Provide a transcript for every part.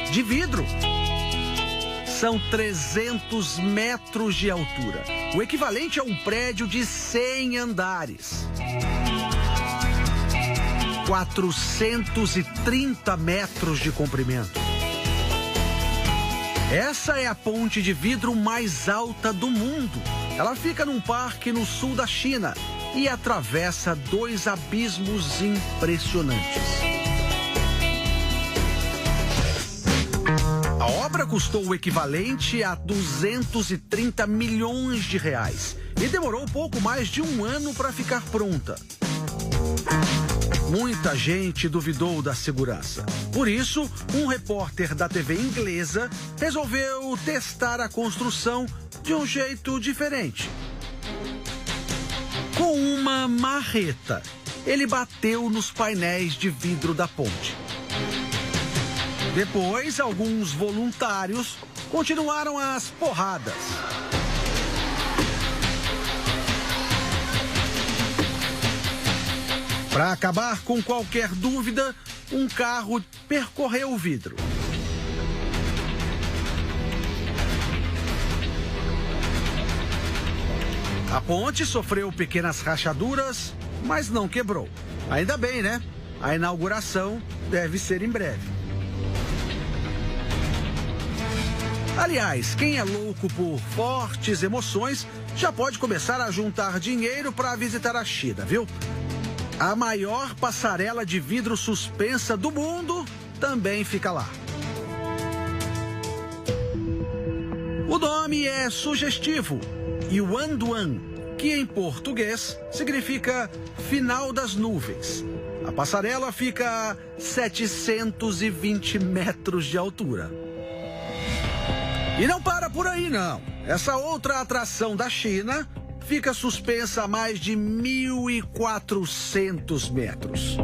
de vidro. São 300 metros de altura, o equivalente a um prédio de 100 andares. 430 metros de comprimento. Essa é a ponte de vidro mais alta do mundo. Ela fica num parque no sul da China e atravessa 2 abismos impressionantes. A obra custou o equivalente a 230 milhões de reais e demorou pouco mais de um ano para ficar pronta. Muita gente duvidou da segurança. Por isso, um repórter da TV inglesa resolveu testar a construção de um jeito diferente. Com uma marreta, ele bateu nos painéis de vidro da ponte. Depois, alguns voluntários continuaram as porradas. Para acabar com qualquer dúvida, um carro percorreu o vidro. A ponte sofreu pequenas rachaduras, mas não quebrou. Ainda bem, né? A inauguração deve ser em breve. Aliás, quem é louco por fortes emoções já pode começar a juntar dinheiro para visitar a China, viu? A maior passarela de vidro suspensa do mundo também fica lá. O nome é sugestivo, Yuanduan, que em português significa final das nuvens. A passarela fica a 720 metros de altura. E não para por aí, não. Essa outra atração da China fica suspensa a mais de 1.400 metros.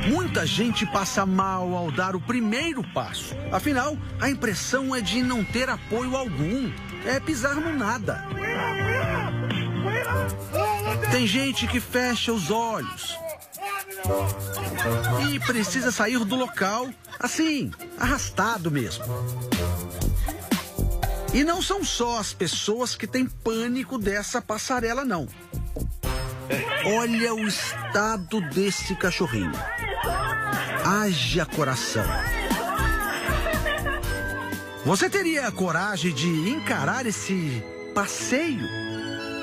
Muita gente passa mal ao dar o primeiro passo. Afinal, a impressão é de não ter apoio algum. É pisar no nada. Tem gente que fecha os olhos e precisa sair do local, assim, arrastado mesmo. E não são só as pessoas que têm pânico dessa passarela, não. Olha o estado desse cachorrinho. Haja coração. Você teria coragem de encarar esse passeio?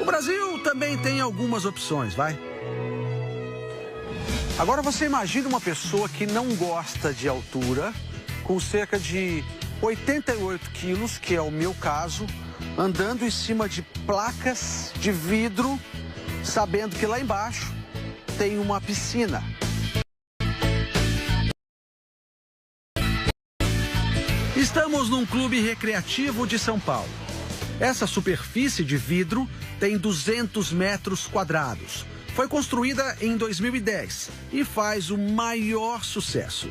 O Brasil também tem algumas opções, vai? Agora você imagina uma pessoa que não gosta de altura, com cerca de 88 quilos, que é o meu caso, andando em cima de placas de vidro, sabendo que lá embaixo tem uma piscina. Estamos num clube recreativo de São Paulo. Essa superfície de vidro tem 200 metros quadrados. Foi construída em 2010 e faz o maior sucesso.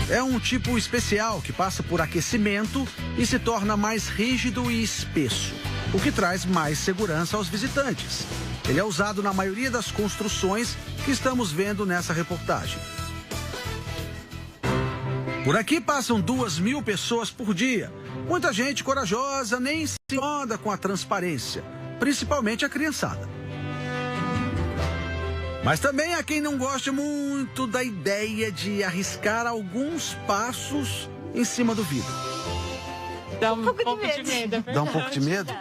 É um tipo especial que passa por aquecimento e se torna mais rígido e espesso, o que traz mais segurança aos visitantes. Ele é usado na maioria das construções que estamos vendo nessa reportagem. Por aqui passam 2.000 pessoas por dia. Muita gente corajosa nem se incomoda com a transparência, principalmente a criançada. Mas também há quem não goste muito da ideia de arriscar alguns passos em cima do vidro. Dá um pouco de medo. Dá um pouco de medo?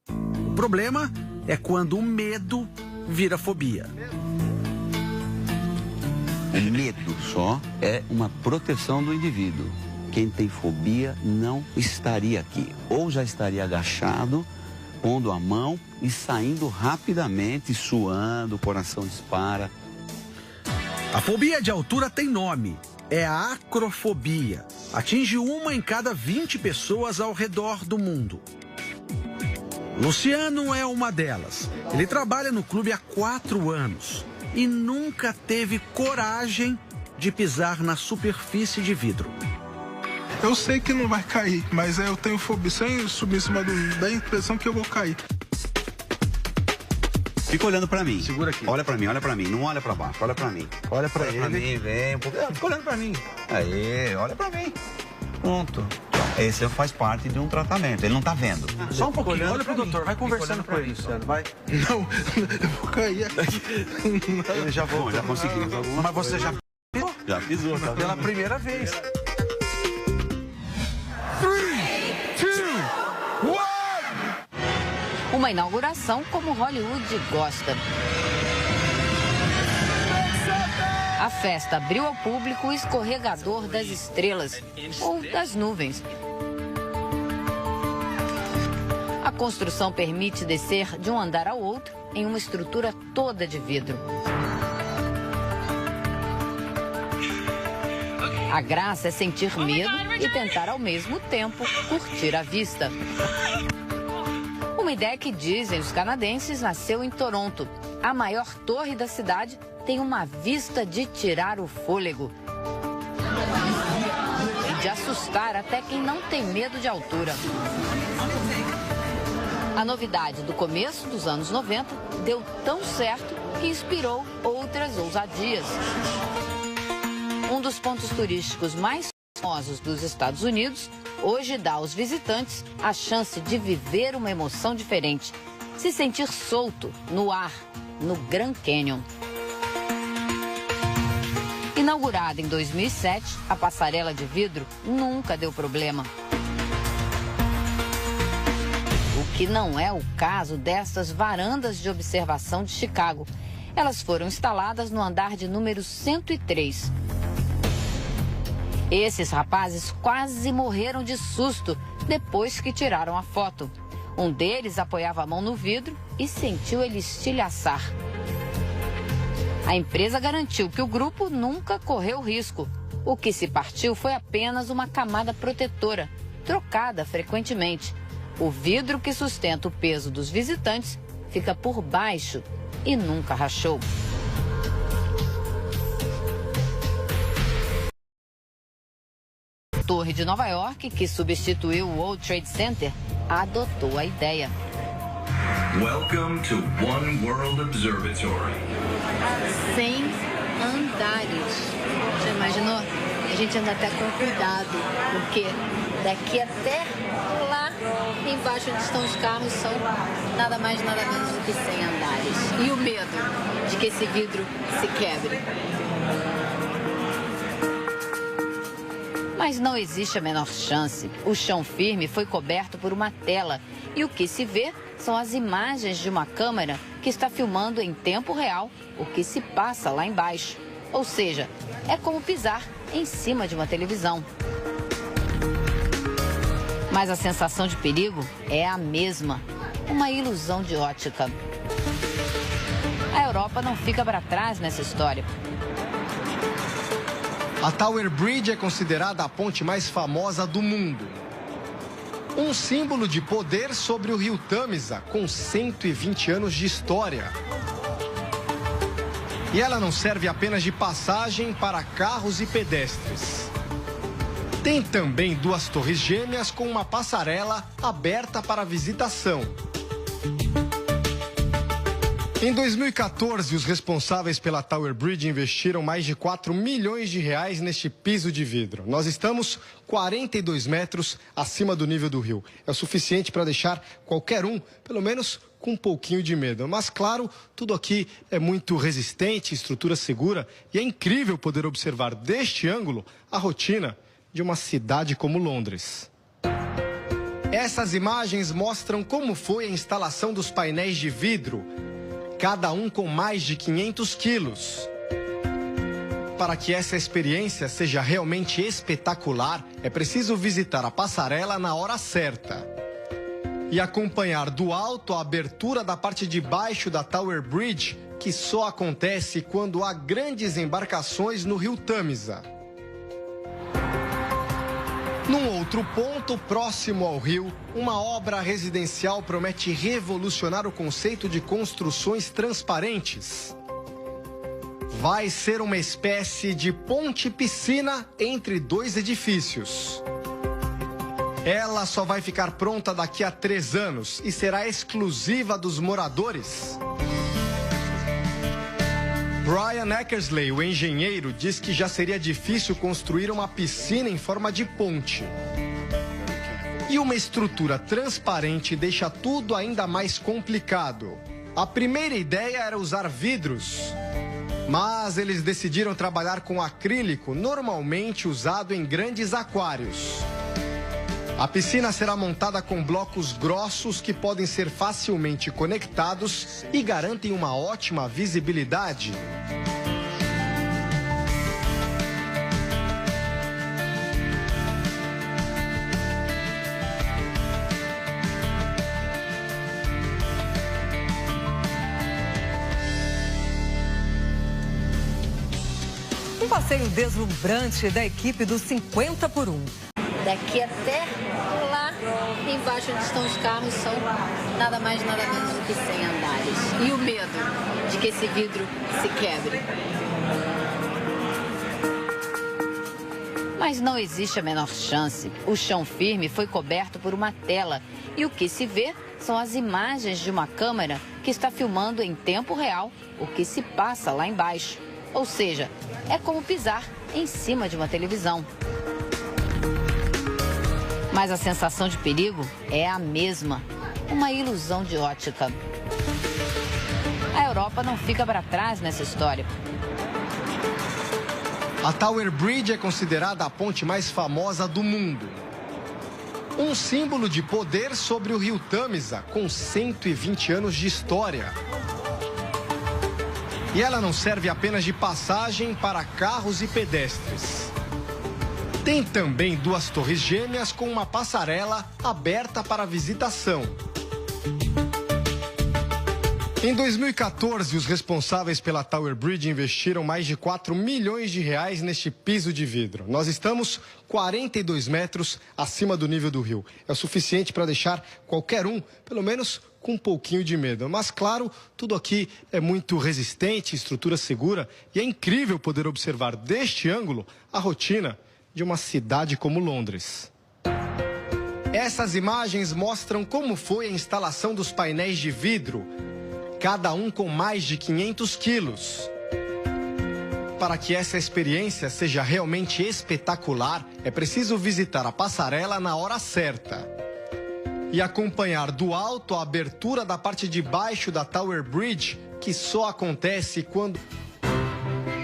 O problema é quando o medo vira fobia. O medo só é uma proteção do indivíduo. Quem tem fobia não estaria aqui. Ou já estaria agachado, pondo a mão e saindo rapidamente, suando, o coração dispara. A fobia de altura tem nome. É a acrofobia. Atinge 1 em cada 20 pessoas ao redor do mundo. Luciano é uma delas. Ele trabalha no clube há 4 anos e nunca teve coragem de pisar na superfície de vidro. Eu sei que não vai cair, mas eu tenho fobia. Sem subir em cima dá a impressão que eu vou cair. Fica olhando pra mim. Segura aqui. Olha pra mim, olha pra mim. Não olha pra baixo, olha pra mim. Olha pra ele. Olha pra mim, vem um pouco. Fica olhando pra mim. Aí, olha pra mim. Pronto. Esse faz parte de um tratamento. Ele não tá vendo. Só um pouquinho. Olha pro doutor. Vai conversando com ele, Luciano. Vai. Não, eu vou cair aqui. Ele já voltou. Já conseguimos alguma Mas você já Já pisou, tá pela vendo? primeira vez. 3, 2, 1. Uma inauguração como Hollywood gosta. A festa abriu ao público o escorregador das estrelas, ou das nuvens. A construção permite descer de um andar ao outro em uma estrutura toda de vidro. A graça é sentir medo e tentar ao mesmo tempo curtir a vista. Uma ideia que, dizem os canadenses, nasceu em Toronto. A maior torre da cidade tem uma vista de tirar o fôlego e de assustar até quem não tem medo de altura. A novidade do começo dos anos 90 deu tão certo que inspirou outras ousadias. Um dos pontos turísticos mais famosos dos Estados Unidos hoje dá aos visitantes a chance de viver uma emoção diferente, se sentir solto no ar, no Grand Canyon. Inaugurada em 2007, a passarela de vidro nunca deu problema. O que não é o caso dessas varandas de observação de Chicago. Elas foram instaladas no andar de número 103. Esses rapazes quase morreram de susto depois que tiraram a foto. Um deles apoiava a mão no vidro e sentiu ele estilhaçar. A empresa garantiu que o grupo nunca correu risco. O que se partiu foi apenas uma camada protetora, trocada frequentemente. O vidro que sustenta o peso dos visitantes fica por baixo e nunca rachou. A Torre de Nova York, que substituiu o World Trade Center, adotou a ideia. Welcome to One World Observatory. 100 andares. Já imaginou? A gente anda até com cuidado, porque daqui até lá embaixo onde estão os carros são nada mais nada menos do que 100 andares. E o medo de que esse vidro se quebre. Mas não existe a menor chance. O chão firme foi coberto por uma tela e o que se vê são as imagens de uma câmera que está filmando em tempo real o que se passa lá embaixo. Ou seja, é como pisar em cima de uma televisão. Mas a sensação de perigo é a mesma, uma ilusão de ótica. A Europa não fica para trás nessa história. A Tower Bridge é considerada a ponte mais famosa do mundo. Um símbolo de poder sobre o rio Tâmisa, com 120 anos de história. E ela não serve apenas de passagem para carros e pedestres. Tem também duas torres gêmeas com uma passarela aberta para visitação. Em 2014, os responsáveis pela Tower Bridge investiram mais de 4 milhões de reais neste piso de vidro. Nós estamos 42 metros acima do nível do rio. É o suficiente para deixar qualquer um, pelo menos, com um pouquinho de medo. Mas, claro, tudo aqui é muito resistente, estrutura segura, e é incrível poder observar deste ângulo a rotina de uma cidade como Londres. Essas imagens mostram como foi a instalação dos painéis de vidro, cada um com mais de 500 quilos. Para que essa experiência seja realmente espetacular, é preciso visitar a passarela na hora certa e acompanhar do alto a abertura da parte de baixo da Tower Bridge, que só acontece quando há grandes embarcações no rio Tâmisa. Num outro ponto, próximo ao rio, uma obra residencial promete revolucionar o conceito de construções transparentes. Vai ser uma espécie de ponte-piscina entre dois edifícios. Ela só vai ficar pronta daqui a 3 anos e será exclusiva dos moradores. Brian Eckersley, o engenheiro, diz que já seria difícil construir uma piscina em forma de ponte. E uma estrutura transparente deixa tudo ainda mais complicado. A primeira ideia era usar vidros, mas eles decidiram trabalhar com acrílico, normalmente usado em grandes aquários. A piscina será montada com blocos grossos que podem ser facilmente conectados e garantem uma ótima visibilidade. Um passeio deslumbrante da equipe do 50 por 1. Daqui até lá embaixo onde estão os carros são nada mais, nada menos do que 100 andares. E o medo de que esse vidro se quebre. Mas não existe a menor chance. O chão firme foi coberto por uma tela. E o que se vê são as imagens de uma câmera que está filmando em tempo real o que se passa lá embaixo. Ou seja, é como pisar em cima de uma televisão. Mas a sensação de perigo é a mesma, uma ilusão de ótica. A Europa não fica para trás nessa história. A Tower Bridge é considerada a ponte mais famosa do mundo. Um símbolo de poder sobre o rio Tâmisa, com 120 anos de história. E ela não serve apenas de passagem para carros e pedestres. Tem também 2 torres gêmeas com uma passarela aberta para visitação. Em 2014, os responsáveis pela Tower Bridge investiram mais de 4 milhões de reais neste piso de vidro. Nós estamos 42 metros acima do nível do rio. É o suficiente para deixar qualquer um, pelo menos, com um pouquinho de medo. Mas, claro, tudo aqui é muito resistente, estrutura segura, e é incrível poder observar deste ângulo a rotina de uma cidade como Londres. Essas imagens mostram como foi a instalação dos painéis de vidro, cada um com mais de 500 quilos. Para que essa experiência seja realmente espetacular, é preciso visitar a passarela na hora certa e acompanhar do alto a abertura da parte de baixo da Tower Bridge, que só acontece quando...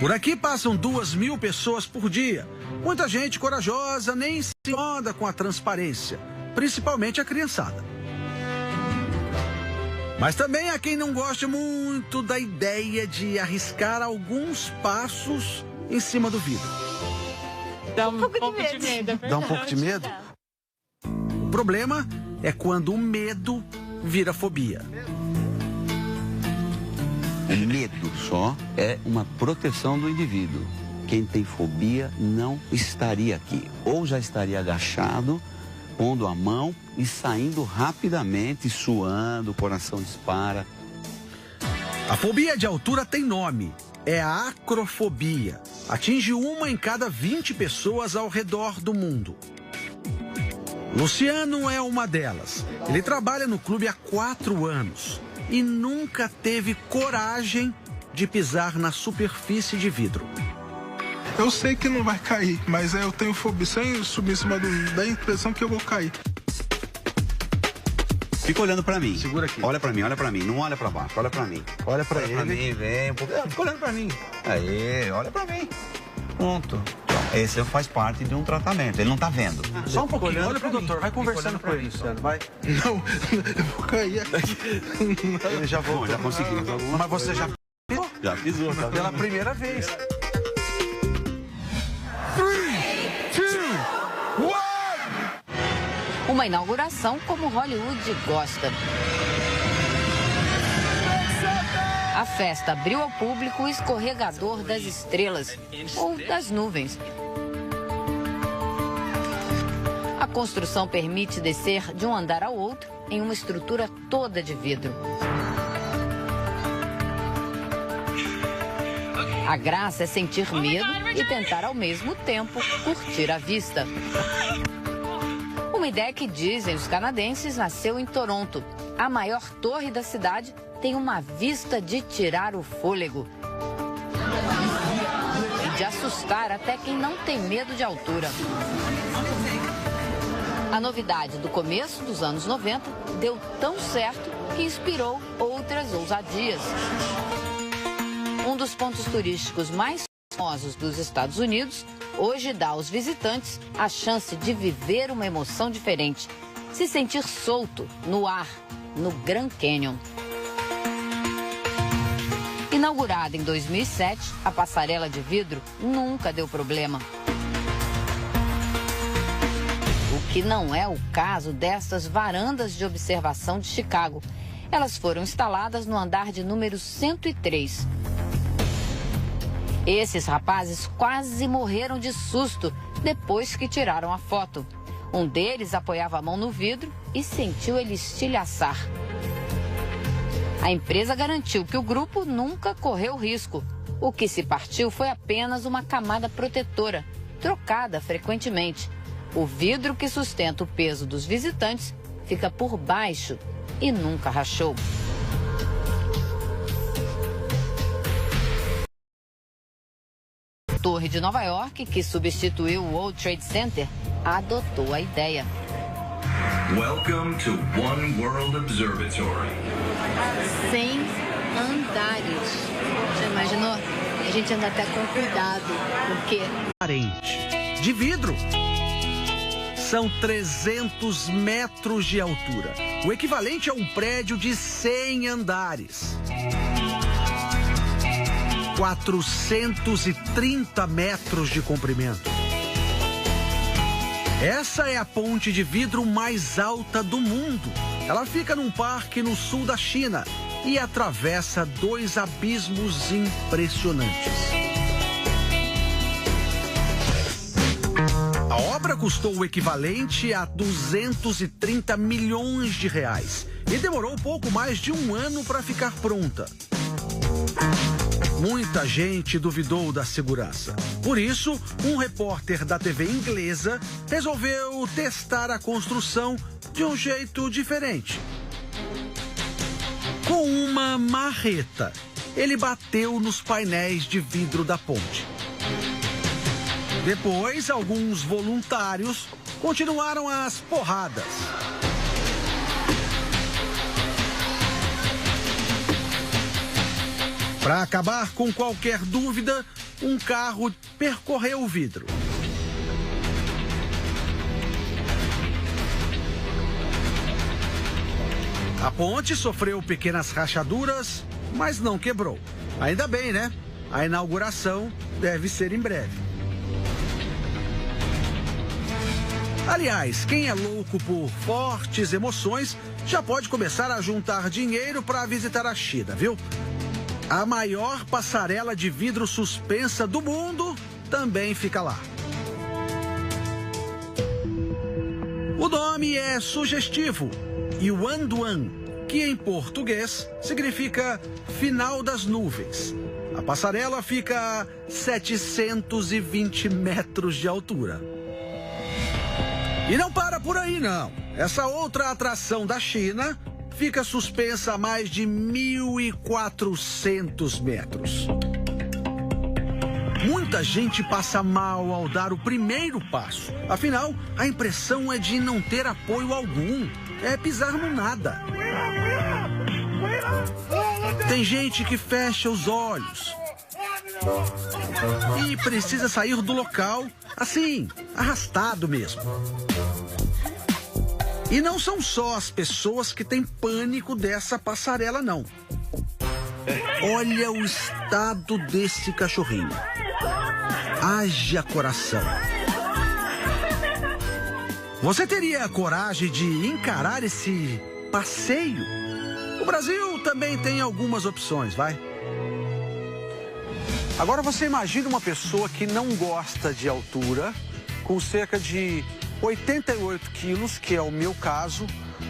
Por aqui passam 2.000 pessoas por dia. Muita gente corajosa nem se incomoda com a transparência, principalmente a criançada. Mas também há quem não gosta muito da ideia de arriscar alguns passos em cima do vidro. Dá um pouco de medo. Dá um pouco de medo? O problema é quando o medo vira fobia. O medo só é uma proteção do indivíduo. Quem tem fobia não estaria aqui. Ou já estaria agachado, pondo a mão e saindo rapidamente, suando, o coração dispara. A fobia de altura tem nome. É a acrofobia. Atinge 1 em cada 20 pessoas ao redor do mundo. Luciano é uma delas. Ele trabalha no clube há 4 anos e nunca teve coragem de pisar na superfície de vidro. Eu sei que não vai cair, mas eu tenho fobia. Sem subir em cima da impressão que eu vou cair. Fica olhando pra mim. Segura aqui. Olha pra mim. Não olha pra baixo, olha pra mim. Olha pra Olha pra mim, vem um pouco. Fica olhando pra mim. Aí, olha pra mim. Pronto. Esse faz parte de um tratamento, ele não tá vendo. Só um pouquinho, olha pro doutor, vai conversando com ele, Luciano, vai. Não, eu vou cair aqui. Ele já voltou. Já conseguiu. Mas você já Já pisou, tá pela primeira vez. 3, 2, 1! Uma inauguração como Hollywood gosta. A festa abriu ao público o escorregador das estrelas, ou das nuvens. A construção permite descer de um andar ao outro em uma estrutura toda de vidro. A graça é sentir medo e tentar ao mesmo tempo curtir a vista. Uma ideia que, dizem os canadenses, nasceu em Toronto. A maior torre da cidade tem uma vista de tirar o fôlego. de assustar até quem não tem medo de altura. A novidade do começo dos anos 90 deu tão certo que inspirou outras ousadias. Um dos pontos turísticos mais famosos dos Estados Unidos hoje dá aos visitantes a chance de viver uma emoção diferente, se sentir solto no ar, no Grand Canyon. Inaugurada em 2007, a passarela de vidro nunca deu problema. O que não é o caso dessas varandas de observação de Chicago. Elas foram instaladas no andar de número 103. Esses rapazes quase morreram de susto depois que tiraram a foto. Um deles apoiava a mão no vidro e sentiu ele estilhaçar. A empresa garantiu que o grupo nunca correu risco. O que se partiu foi apenas uma camada protetora, trocada frequentemente. O vidro que sustenta o peso dos visitantes fica por baixo e nunca rachou. A Torre de Nova York, que substituiu o World Trade Center, adotou a ideia. Welcome to One World Observatory. 100 andares. Já imaginou? A gente anda até com cuidado, porque... Parente de vidro. São 300 metros de altura, o equivalente a um prédio de 100 andares. 430 metros de comprimento. Essa é a ponte de vidro mais alta do mundo. Ela fica num parque no sul da China e atravessa 2 abismos impressionantes. A obra custou o equivalente a 230 milhões de reais e demorou pouco mais de um ano para ficar pronta. Muita gente duvidou da segurança. Por isso, um repórter da TV inglesa resolveu testar a construção de um jeito diferente. Com uma marreta, ele bateu nos painéis de vidro da ponte. Depois, alguns voluntários continuaram as porradas. Para acabar com qualquer dúvida, um carro percorreu o vidro. A ponte sofreu pequenas rachaduras, mas não quebrou. Ainda bem, né? A inauguração deve ser em breve. Aliás, quem é louco por fortes emoções já pode começar a juntar dinheiro para visitar a China, viu? A maior passarela de vidro suspensa do mundo também fica lá. O nome é sugestivo, Yuanduan, que em português significa final das nuvens. A passarela fica a 720 metros de altura. E não para por aí, não. Essa outra atração da China fica suspensa a mais de 1.400 metros. Muita gente passa mal ao dar o primeiro passo. Afinal, a impressão é de não ter apoio algum. É pisar no nada. Tem gente que fecha os olhos e precisa sair do local, assim, arrastado mesmo. E não são só as pessoas que têm pânico dessa passarela, não. Olha o estado desse cachorrinho. Haja coração. Você teria a coragem de encarar esse passeio? O Brasil também tem algumas opções, vai. Agora você imagina uma pessoa que não gosta de altura, com cerca de 88 quilos, que é o meu caso,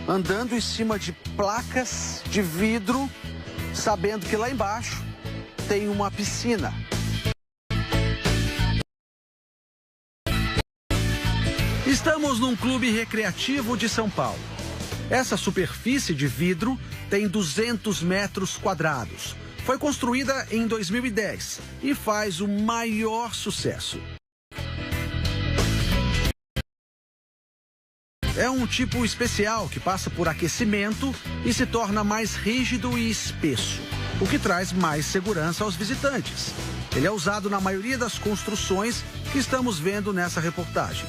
andando em cima de placas de vidro, sabendo que lá embaixo tem uma piscina. Estamos num clube recreativo de São Paulo. Essa superfície de vidro tem 200 metros quadrados, Foi construída em 2010 e faz o maior sucesso. É um tipo especial que passa por aquecimento e se torna mais rígido e espesso, o que traz mais segurança aos visitantes. Ele é usado na maioria das construções que estamos vendo nessa reportagem.